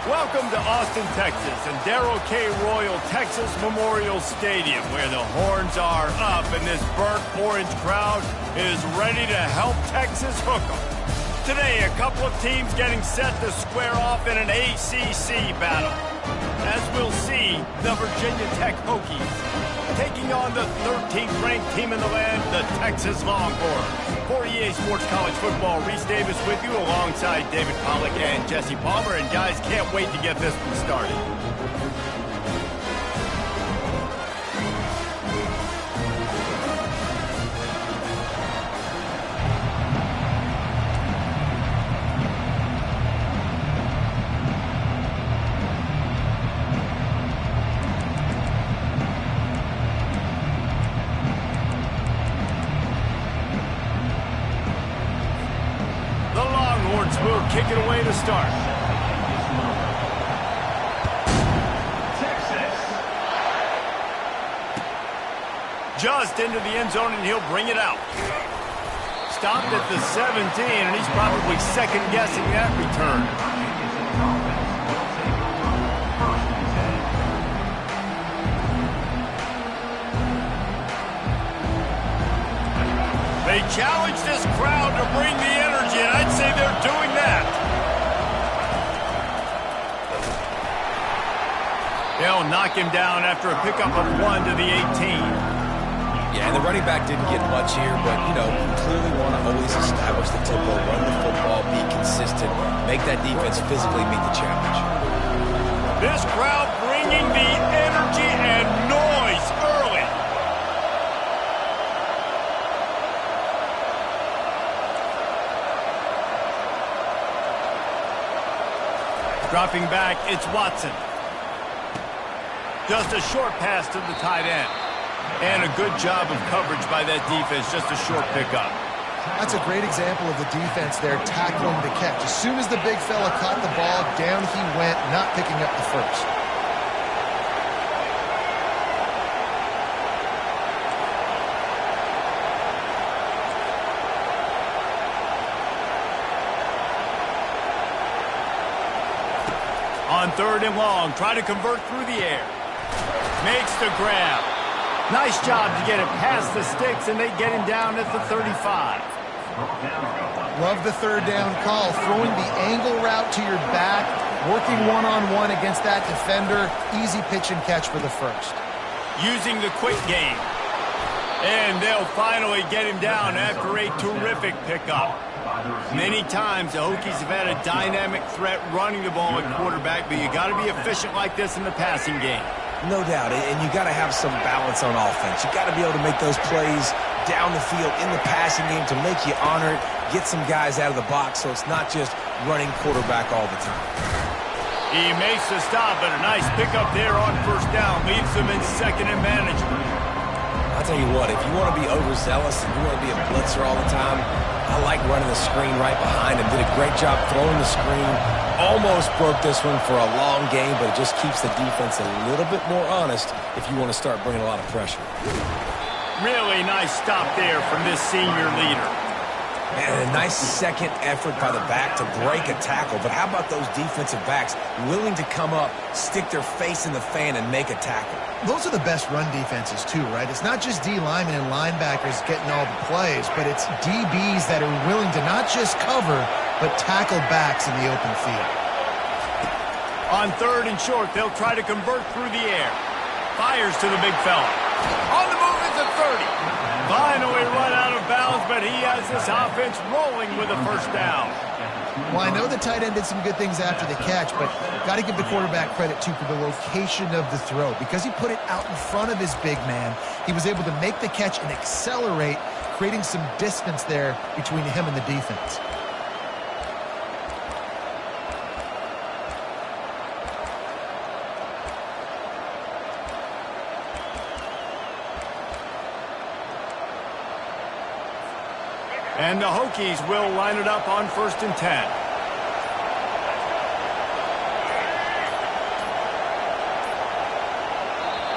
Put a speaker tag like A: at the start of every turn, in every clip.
A: Welcome to Austin, Texas, and Darrell K. Royal Texas Memorial Stadium, where the horns are up and this burnt orange crowd is ready to help Texas hook 'em. Today, a couple of teams getting set to square off in an ACC battle. As we'll see, the Virginia Tech Hokies taking on the 13th ranked team in the land, the Texas Longhorns. For EA Sports College Football, Reese Davis with you alongside David Pollack and Jesse Palmer. And guys, can't wait to get this one started. Will kick it away to start. Just into the end zone, and he'll bring it out. Stopped at the 17, and he's probably second-guessing that return. They challenge this crowd to bring the energy, and I'd say they're doing that. They'll knock him down after a pickup of 1 to the 18.
B: Yeah, and the running back didn't get much here, but, you clearly want to always establish the tempo, run the football, be consistent, make that defense physically meet the challenge.
A: This crowd bringing the energy and noise early. Dropping back, it's Watson. Just a short pass to the tight end. And a good job of coverage by that defense, just a short pickup.
C: That's a great example of the defense there tackling the catch. As soon as the big fella caught the ball, down he went, not picking up the first.
A: On 3rd and long, try to convert through the air. Makes the grab. Nice job to get it past the sticks, and they get him down at the 35.
C: Love the 3rd down call. Throwing the angle route to your back, working one-on-one against that defender. Easy pitch and catch for the first.
A: Using the quick game. And they'll finally get him down after a terrific pickup. Many times the Hokies have had a dynamic threat running the ball at quarterback, but you got to be efficient like this in the passing game.
B: No doubt, and you got to have some balance on offense. You got to be able to make those plays down the field in the passing game to make you honor it, get some guys out of the box so it's not just running quarterback all the time.
A: He makes the stop, but a nice pickup there on 1st down. Leaves them in 2nd and manageable.
B: I'll tell you what, if you want to be overzealous and you want to be a blitzer all the time, I like running the screen right behind him. Did a great job throwing the screen. Almost broke this one for a long game, but it just keeps the defense a little bit more honest if you want to start bringing a lot of pressure.
A: Really nice stop there from this senior leader.
B: And a nice second effort by the back to break a tackle. But how about those defensive backs willing to come up, stick their face in the fan, and make a tackle?
C: Those are the best run defenses, too, right? It's not just D linemen and linebackers getting all the plays, but it's DBs that are willing to not just cover, but tackle backs in the open field.
A: On 3rd and short, they'll try to convert through the air. Fires to the big fella. On the move is a 30. Finally run out of bounds, but he has this offense rolling with a 1st down.
C: Well, I know the tight end did some good things after the catch, but got to give the quarterback credit, too, for the location of the throw. Because he put it out in front of his big man, he was able to make the catch and accelerate, creating some distance there between him and the defense.
A: And the Hokies will line it up on 1st and 10.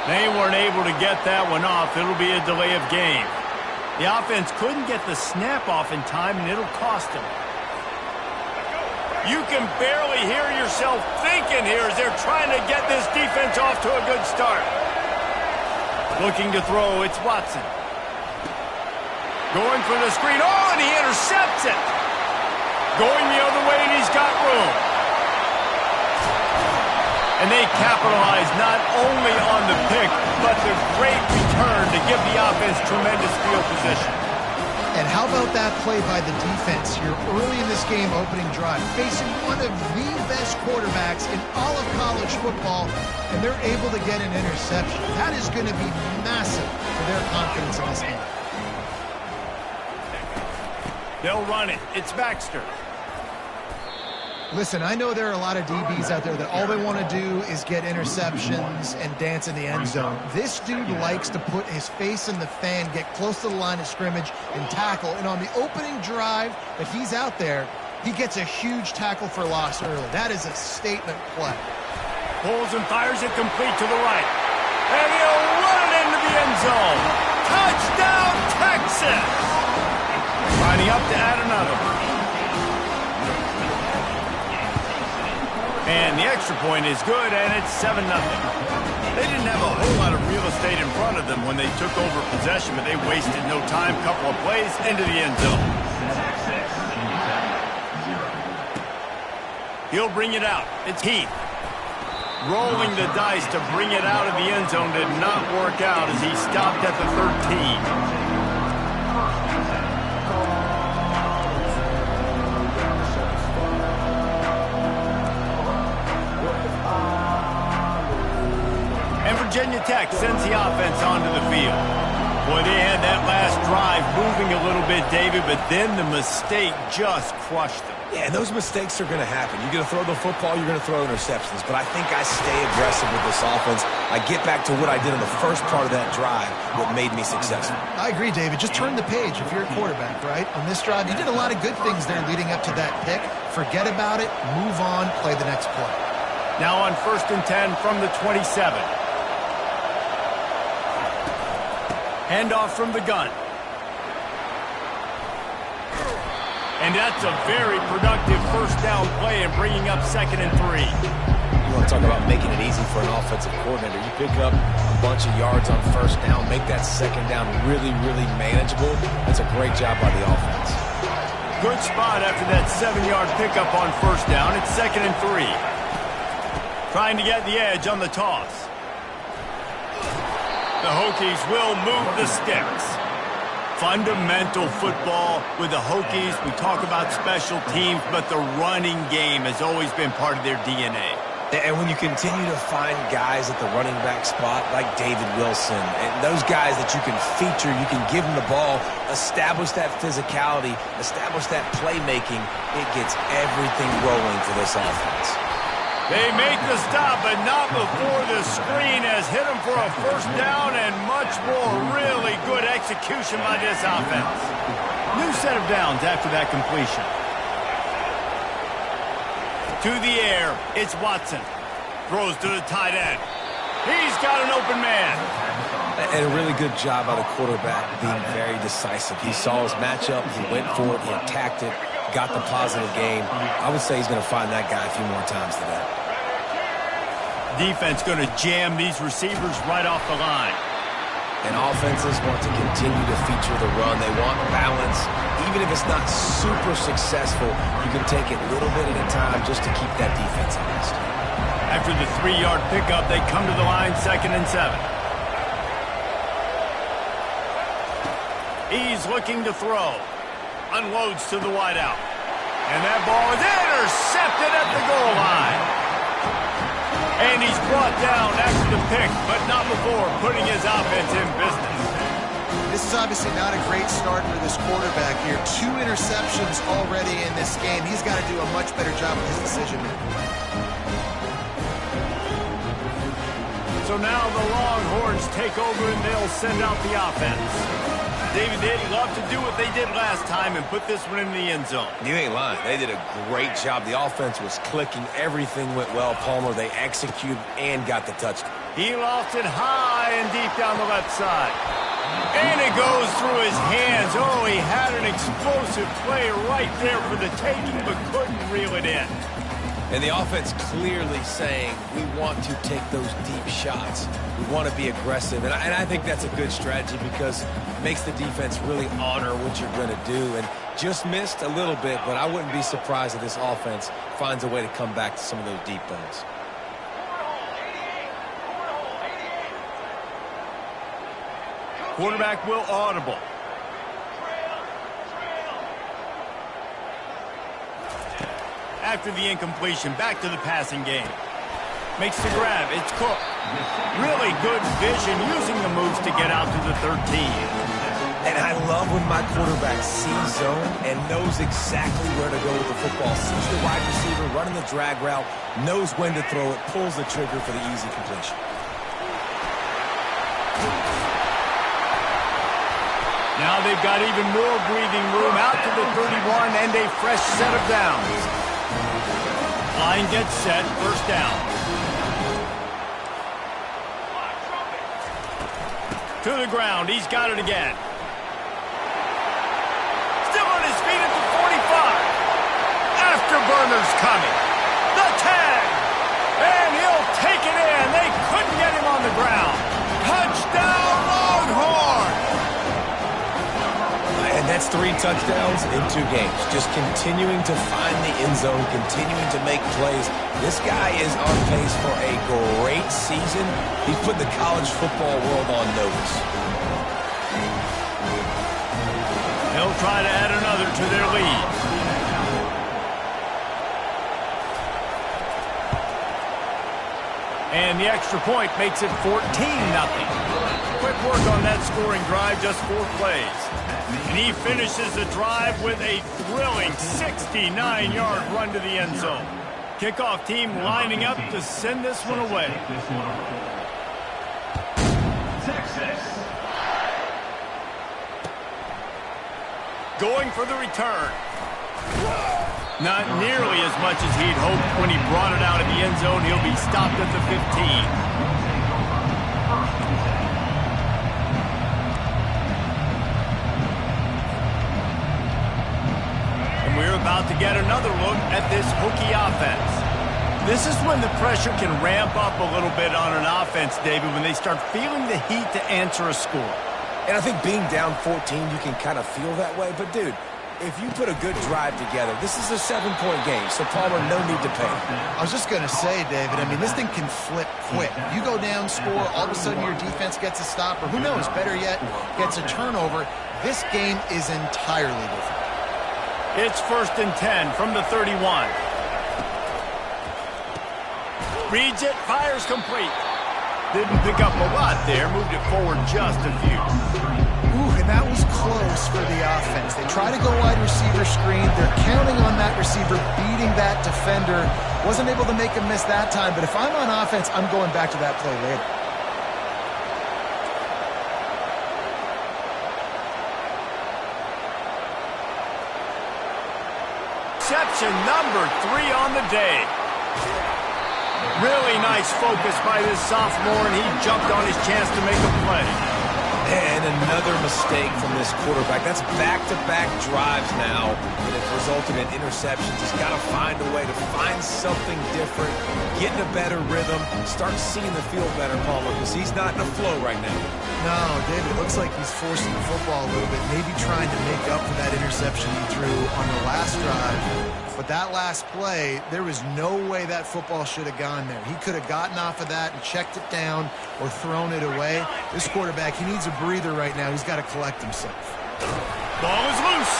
A: They weren't able to get that one off. It'll be a delay of game. The offense couldn't get the snap off in time, and it'll cost them. You can barely hear yourself thinking here as they're trying to get this defense off to a good start. Looking to throw, it's Watson. Going for the screen. Oh, and he intercepts it. Going the other way, and he's got room. And they capitalize not only on the pick, but the great return to give the offense tremendous field position.
C: And how about that play by the defense here early in this game, opening drive, facing one of the best quarterbacks in all of college football, and they're able to get an interception. That is going to be massive for their confidence in this game.
A: They'll run it. It's Baxter.
C: Listen, I know there are a lot of DBs out there that all they want to do is get interceptions and dance in the end zone. This dude likes to put his face in the fan, get close to the line of scrimmage, and tackle. And on the opening drive that he's out there, he gets a huge tackle for loss early. That is a statement play.
A: Pulls and fires it complete to the right. And he'll run it into the end zone. Touchdown, Texas! Lining up to add another. And the extra point is good, and it's 7-0. They didn't have a whole lot of real estate in front of them when they took over possession, but they wasted no time. Couple of plays into the end zone. He'll bring it out. It's Heath. Rolling the dice to bring it out of the end zone did not work out as he stopped at the 13. Virginia Tech sends the offense onto the field. Boy, they had that last drive moving a little bit, David, but then the mistake just crushed them.
B: Yeah, those mistakes are going to happen. You're going to throw the football, you're going to throw interceptions. But I think I stay aggressive with this offense. I get back to what I did in the first part of that drive, what made me successful.
C: I agree, David. Just turn the page if you're a quarterback, right? On this drive, you did a lot of good things there leading up to that pick. Forget about it, move on, play the next play.
A: Now on 1st and 10 from the 27. Handoff from the gun. And that's a very productive first down play and bringing up 2nd and 3.
B: You want to talk about making it easy for an offensive coordinator. You pick up a bunch of yards on first down, make that 2nd down really, really manageable. That's a great job by the offense.
A: Good spot after that 7-yard pickup on first down. It's 2nd and 3. Trying to get the edge on the toss. The Hokies will move the sticks. Fundamental football with the Hokies. We talk about special teams, but the running game has always been part of their DNA.
B: And when you continue to find guys at the running back spot like David Wilson, and those guys that you can feature, you can give them the ball, establish that physicality, establish that playmaking, it gets everything rolling for this offense.
A: They make the stop, but not before the screen has hit them for a first down and much more really good execution by this offense. New set of downs after that completion. To the air, it's Watson. Throws to the tight end. He's got an open man.
B: And a really good job by the quarterback being very decisive. He saw his matchup, he went for it, he attacked it, got the positive game. I would say he's going to find that guy a few more times today.
A: Defense going to jam these receivers right off the line.
B: And offenses want to continue to feature the run. They want balance. Even if it's not super successful, you can take it a little bit at a time just to keep that defense honest.
A: After the 3-yard pickup, they come to the line 2nd and 7. He's looking to throw. Unloads to the wideout. And that ball is intercepted at the goal line. And he's brought down after the pick, but not before putting his offense in business.
C: This is obviously not a great start for this quarterback here. 2 interceptions already in this game. He's got to do a much better job with his decision making.
A: So now the Longhorns take over and they'll send out the offense. David, they'd love to do what they did last time and put this one in the end zone.
B: You ain't lying. They did a great job. The offense was clicking. Everything went well, Palmer. They executed and got the touchdown.
A: He lost it high and deep down the left side. And it goes through his hands. Oh, he had an explosive play right there for the taking, but couldn't reel it in.
B: And the offense clearly saying, we want to take those deep shots. We want to be aggressive. And I think that's a good strategy because it makes the defense really honor what you're going to do. And just missed a little bit, but I wouldn't be surprised if this offense finds a way to come back to some of those deep balls.
A: Quarterback will audible. After the incompletion, back to the passing game. Makes the grab. It's Cook. Really good vision using the moves to get out to the 13.
B: And I love when my quarterback sees zone and knows exactly where to go with the football. Sees the wide receiver running the drag route, knows when to throw it, pulls the trigger for the easy completion.
A: Now they've got even more breathing room out to the 31 and a fresh set of downs. Line gets set, first down. To the ground, he's got it again. Still on his feet at the 45. Afterburner's coming. The 10. And he'll take it in. They couldn't get him on the ground. Touchdown, Longhorn.
B: And that's 3 touchdowns in 2 games. Just continuing to find the end zone, continuing to make plays. This guy is on pace for a great season. He's put the college football world on notice.
A: They'll try to add another to their lead. And the extra point makes it 14-0. Quick work on that scoring drive, just 4 plays. And he finishes the drive with a thrilling 69-yard run to the end zone. Kickoff team lining up to send this one away. Texas. Going for the return. Not nearly as much as he'd hoped when he brought it out of the end zone. He'll be stopped at the 15. We're about to get another look at this Hokie offense. This is when the pressure can ramp up a little bit on an offense, David, when they start feeling the heat to answer a score.
B: And I think being down 14, you can kind of feel that way. But, dude, if you put a good drive together, this is a 7-point game, so Palmer, no need to panic.
C: I was just going to say, David, I mean, this thing can flip quick. You go down, score, all of a sudden your defense gets a stop, or who knows, better yet, gets a turnover. This game is entirely different.
A: It's 1st and 10 from the 31. Reads it, fires complete. Didn't pick up a lot there, moved it forward just a few.
C: Ooh, and that was close for the offense. They try to go wide receiver screen. They're counting on that receiver beating that defender. Wasn't able to make a miss that time, but if I'm on offense, I'm going back to that play later.
A: Reception number 3 on the day. Really nice focus by this sophomore, and he jumped on his chance to make a play.
B: And another mistake from this quarterback. That's back-to-back drives now that have resulted in interceptions. He's got to find a way to find something different, get in a better rhythm, start seeing the field better, Palmer, because he's not in a flow right now.
C: No, David, it looks like he's forcing the football a little bit, maybe trying to make up for that interception he threw on the last drive. But that last play, there was no way that football should have gone there. He could have gotten off of that and checked it down or thrown it away. This quarterback, he needs a breather right now. He's got to collect himself.
A: Ball is loose.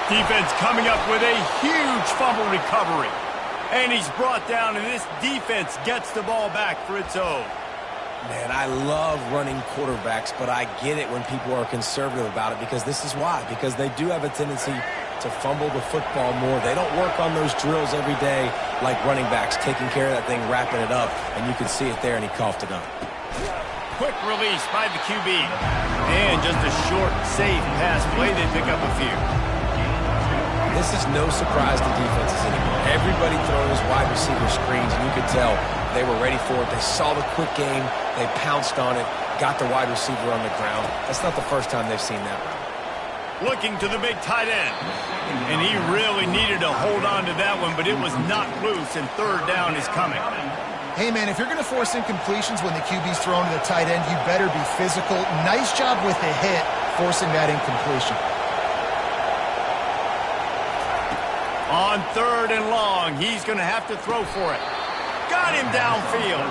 A: Defense coming up with a huge fumble recovery. And he's brought down, and this defense gets the ball back for its own.
B: Man, I love running quarterbacks, but I get it when people are conservative about it because this is why. Because they do have a tendency to fumble the football more. They don't work on those drills every day like running backs, taking care of that thing, wrapping it up, and you can see it there, and he coughed it up.
A: Quick release by the QB. And just a short, safe pass play. They pick up a few.
B: This is no surprise to defenses anymore. Everybody throws wide receiver screens, and you could tell they were ready for it. They saw the quick game. They pounced on it. got the wide receiver on the ground. That's not the first time they've seen that route.
A: Looking to the big tight end. And he really needed to hold on to that one, but it was not loose, and third down is coming.
C: Hey, man, if you're going to force incompletions when the QB's throwing to the tight end, you better be physical. Nice job with the hit, forcing that incompletion.
A: On third and long, he's going to have to throw for it. Got him downfield.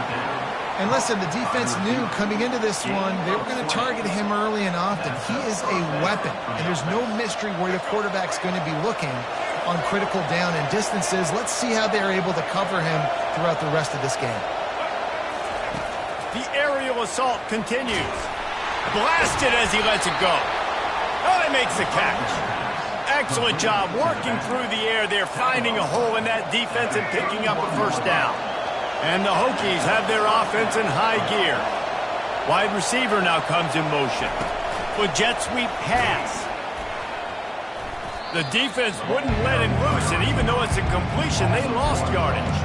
C: And listen, the defense knew coming into this one, they were going to target him early and often. He is a weapon, and there's no mystery where the quarterback's going to be looking on critical down and distances. Let's see how they're able to cover him throughout the rest of this game.
A: The aerial assault continues. Blasted as he lets it go. Oh, he makes the catch. Excellent job working through the air there, finding a hole in that defense and picking up a first down. And the Hokies have their offense in high gear. Wide receiver now comes in motion. With jet sweep pass. The defense wouldn't let him loose, and even though it's a completion, they lost yardage.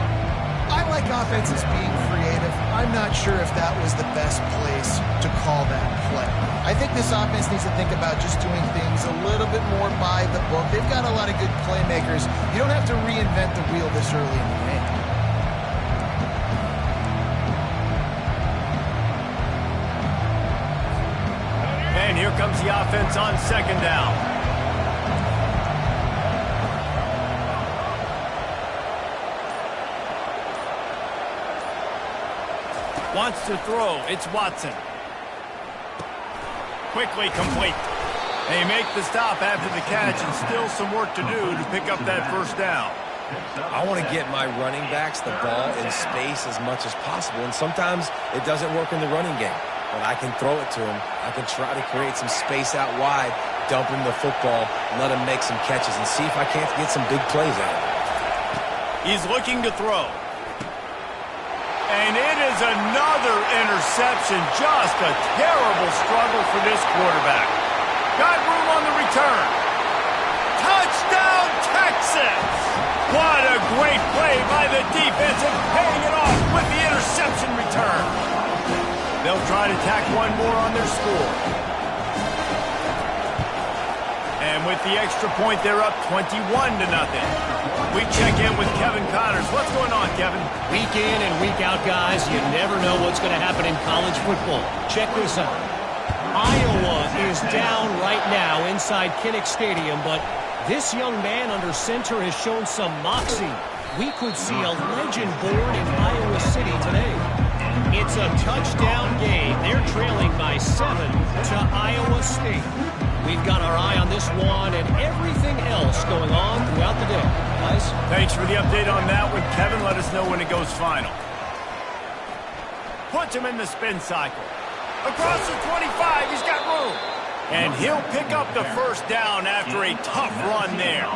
C: I like offenses being creative. I'm not sure if that was the best place to call that play. I think this offense needs to think about just doing things a little bit more by the book. They've got a lot of good playmakers. You don't have to reinvent the wheel this early in the game.
A: And here comes the offense on second down. Wants to throw. It's Watson. Quickly complete. They make the stop after the catch, and still some work to do to pick up that first down.
B: I want to get my running backs the ball in space as much as possible, and sometimes it doesn't work in the running game. But I can throw it to him. I can try to create some space out wide, dump him the football, let him make some catches, and see if I can't get some big plays out of him.
A: He's looking to throw. And it is another interception. Just a terrible struggle for this quarterback. Got room on the return. Touchdown, Texas! What a great play by the defense and paying it off with the interception return. They'll try to tack one more on their score. And with the extra point, they're up 21-0. We check in with Kevin Connors. What's going on, Kevin?
D: Week in and week out, guys, you never know what's going to happen in college football. Check this out. Iowa is down right now inside Kinnick Stadium, but this young man under center has shown some moxie. We could see a legend born in Iowa City today. It's a touchdown game. They're trailing by 7 to Iowa State. We've got our eye on this one and everything else going on throughout the day. Guys?
A: Thanks for the update on that one, Kevin. Let us know when it goes final. Puts him in the spin cycle. Across the 25, he's got room. And he'll pick up the first down after a tough run there.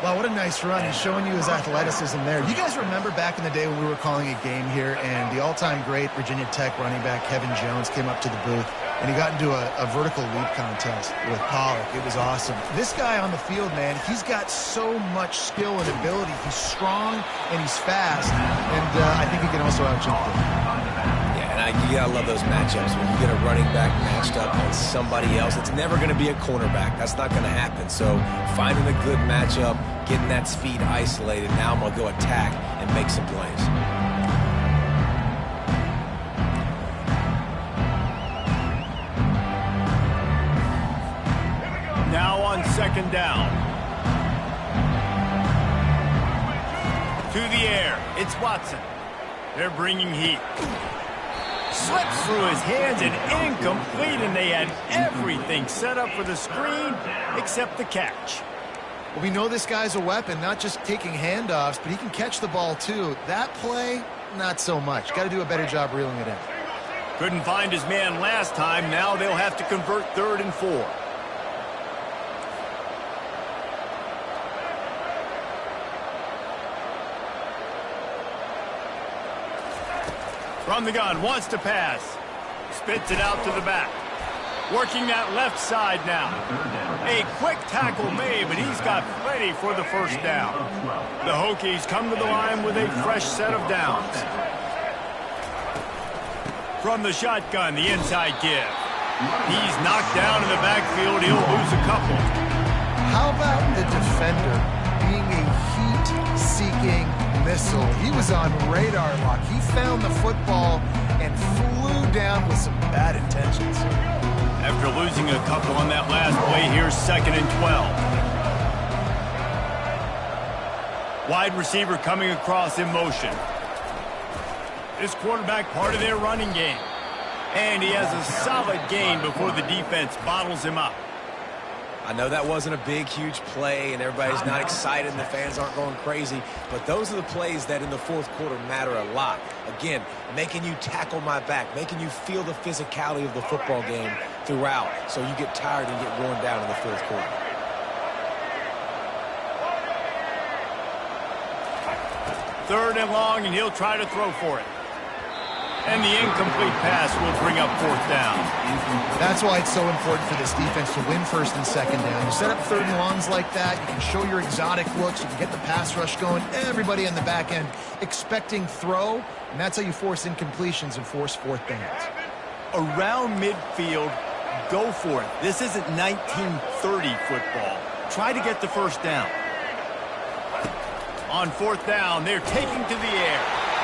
C: Wow, what a nice run. He's showing you his athleticism there. You guys remember back in the day when we were calling a game here and the all-time great Virginia Tech running back Kevin Jones came up to the booth and he got into a vertical leap contest with Pollock. It was awesome. This guy on the field, man, he's got so much skill and ability. He's strong and he's fast, and I think he can also out-jump them.
B: You gotta love those matchups. When you get a running back matched up on somebody else, it's never going to be a cornerback. That's not going to happen. So finding a good matchup, getting that speed isolated, now I'm going to go attack and make some plays.
A: Now on second down. To the air. It's Watson. They're bringing heat. Slips through his hands and incomplete, and they had everything set up for the screen except the catch.
C: Well, we know this guy's a weapon, not just taking handoffs, but he can catch the ball too. That play, not so much. Got to do a better job reeling it in.
A: Couldn't find his man last time. Now they'll have to convert 3rd and 4. From the gun, wants to pass. Spits it out to the back. Working that left side now. A quick tackle made, but he's got plenty for the first down. The Hokies come to the line with a fresh set of downs. From the shotgun, the inside give. He's knocked down in the backfield. He'll lose a couple.
C: How about the defender being a heat-seeking missile? He was on radar lock. He found the football and flew down with some bad intentions.
A: After losing a couple on that last play, here's 2nd and 12. Wide receiver coming across in motion. This quarterback part of their running game. And he has a solid gain before the defense bottles him up.
B: I know that wasn't a big, huge play, and everybody's not excited, and the fans aren't going crazy, but those are the plays that in the fourth quarter matter a lot. Again, making you tackle my back, making you feel the physicality of the football game throughout, so you get tired and get worn down in the fourth quarter.
A: Third and long, and he'll try to throw for it. And the incomplete pass will bring up 4th down.
C: That's why it's so important for this defense to win 1st and 2nd down. You set up 3rd and longs like that, you can show your exotic looks, you can get the pass rush going, everybody on the back end expecting throw, and that's how you force incompletions and force 4th downs.
A: Around midfield, go for it. This isn't 1930 football. Try to get the 1st down. On 4th down, they're taking to the air.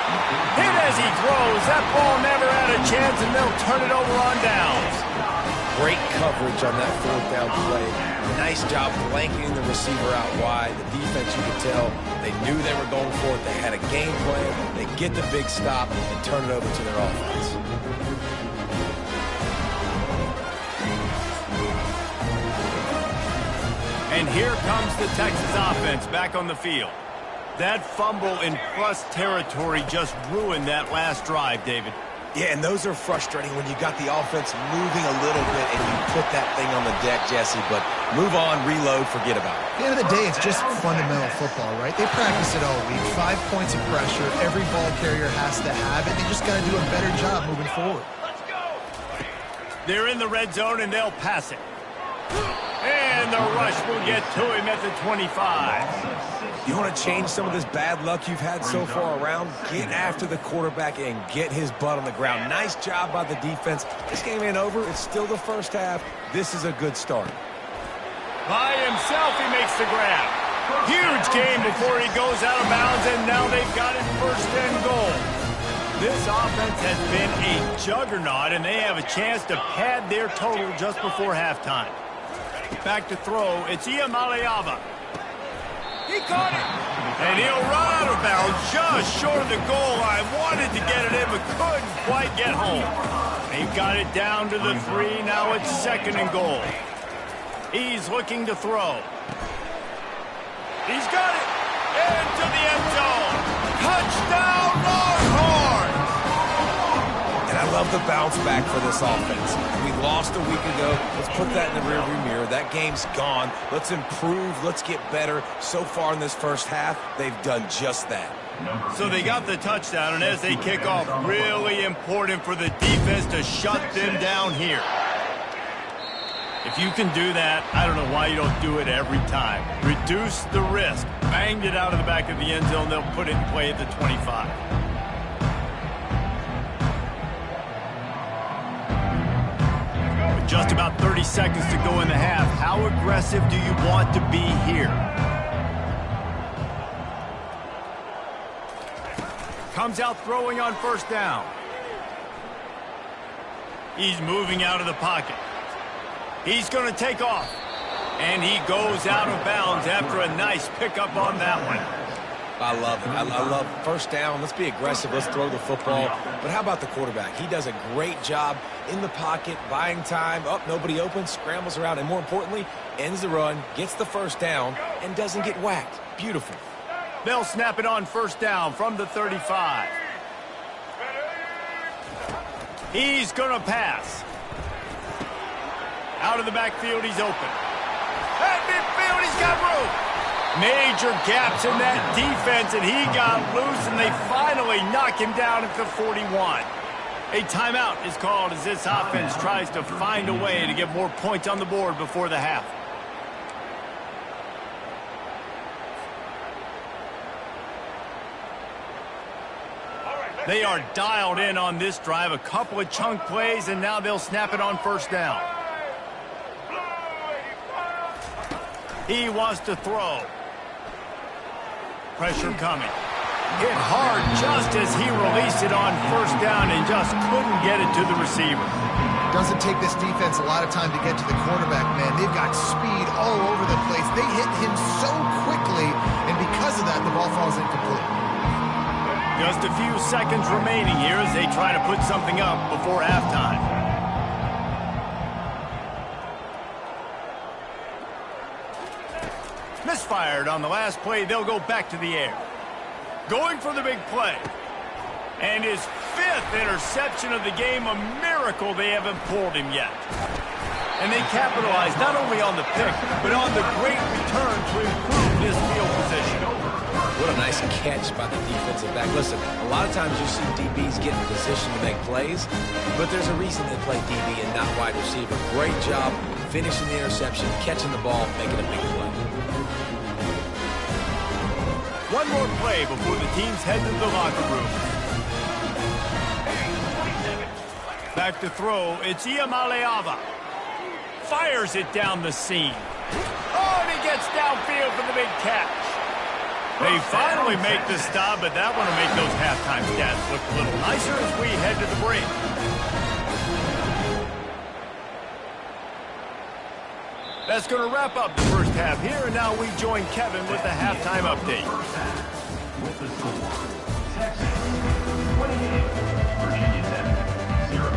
A: Hit as he throws. That ball never had a chance, and they'll turn it over on downs.
B: Great coverage on that 4th down play. Nice job blanketing the receiver out wide. The defense, you could tell, they knew they were going for it. They had a game plan. They get the big stop and turn it over to their offense.
A: And here comes the Texas offense back on the field. That fumble in plus territory just ruined that last drive, David.
B: Yeah, and those are frustrating when you got the offense moving a little bit and you put that thing on the deck, Jesse. But move on, reload, forget about it.
C: At the end of the day, it's just fundamental football, right? They practice it all week. 5 points of pressure. Every ball carrier has to have it. They just got to do a better job moving forward.
A: They're in the red zone, and they'll pass it. And the rush will get to him at the 25.
B: You want to change some of this bad luck you've had so far around? Get after the quarterback and get his butt on the ground. Nice job by the defense. This game ain't over. It's still the first half. This is a good start.
A: By himself, he makes the grab. Huge gain before he goes out of bounds, and now they've got it 1st and goal. This offense has been a juggernaut, and they have a chance to pad their total just before halftime. Back to throw. It's Iamaleava. He caught it. And he'll run out of bounds just short of the goal line. Wanted to get it in, but couldn't quite get home. They've got it down to the 3. Now it's 2nd and goal. He's looking to throw. He's got it. Into the end zone. Touchdown, Longhorns!
B: And I love the bounce back for this offense. We lost a week ago. Let's put that in the rearview mirror. That game's gone. Let's improve. Let's get better. So far in this first half, they've done just that.
A: So they got the touchdown, and as they kick off, really important for the defense to shut them down here. If you can do that, I don't know why you don't do it every time. Reduce the risk. Banged it out of the back of the end zone. They'll put it in play at the 25. Just about 30 seconds to go in the half. How aggressive do you want to be here? Comes out throwing on 1st down. He's moving out of the pocket. He's going to take off. And he goes out of bounds after a nice pickup on that one.
B: I love it. I love 1st down. Let's be aggressive. Let's throw the football. But how about the quarterback? He does a great job in the pocket, buying time. Up, nobody open, scrambles around, and more importantly, ends the run, gets the 1st down, and doesn't get whacked. Beautiful.
A: They'll snap it on 1st down from the 35. He's going to pass. Out of the backfield, he's open. At midfield, he's got room. Major gaps in that defense, and he got loose, and they finally knock him down at the 41. A timeout is called as this offense tries to find a way to get more points on the board before the half. They are dialed in on this drive. A couple of chunk plays, and now they'll snap it on first down. He wants to throw. Pressure coming. Hit hard just as he released it on first down and just couldn't get it to the receiver.
C: Doesn't take this defense a lot of time to get to the quarterback, man. They've got speed all over the place. They hit him so quickly, and because of that, the ball falls incomplete.
A: Just a few seconds remaining here as they try to put something up before halftime. Misfired on the last play. They'll go back to the air. Going for the big play. And his 5th interception of the game, a miracle they haven't pulled him yet. And they capitalized not only on the pick, but on the great return to improve his field position.
B: What a nice catch by the defensive back. Listen, a lot of times you see DBs get in position to make plays, but there's a reason they play DB and not wide receiver. Great job finishing the interception, catching the ball, making a big play.
A: One more play before the teams head to the locker room. Back to throw, it's Iamaleava. Fires it down the seam. Oh, and he gets downfield for the big catch. They finally make the stop, but that one will make those halftime stats look a little nicer as we head to the break. That's going to wrap up the first half here, and now we join Kevin with the halftime update.
E: With the score, Texas 28, Virginia Tech 0.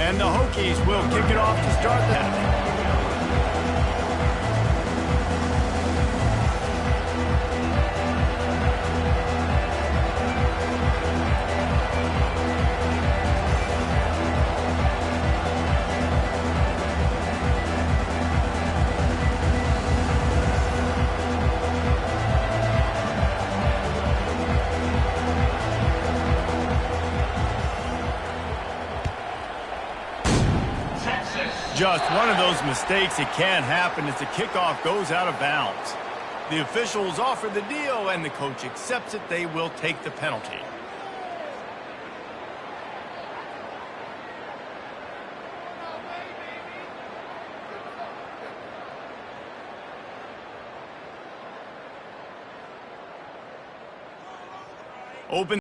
A: And the Hokies will kick it off to start that. Just one of those mistakes. It can't happen as the kickoff goes out of bounds. The officials offer the deal, and the coach accepts it. They will take the penalty. Open.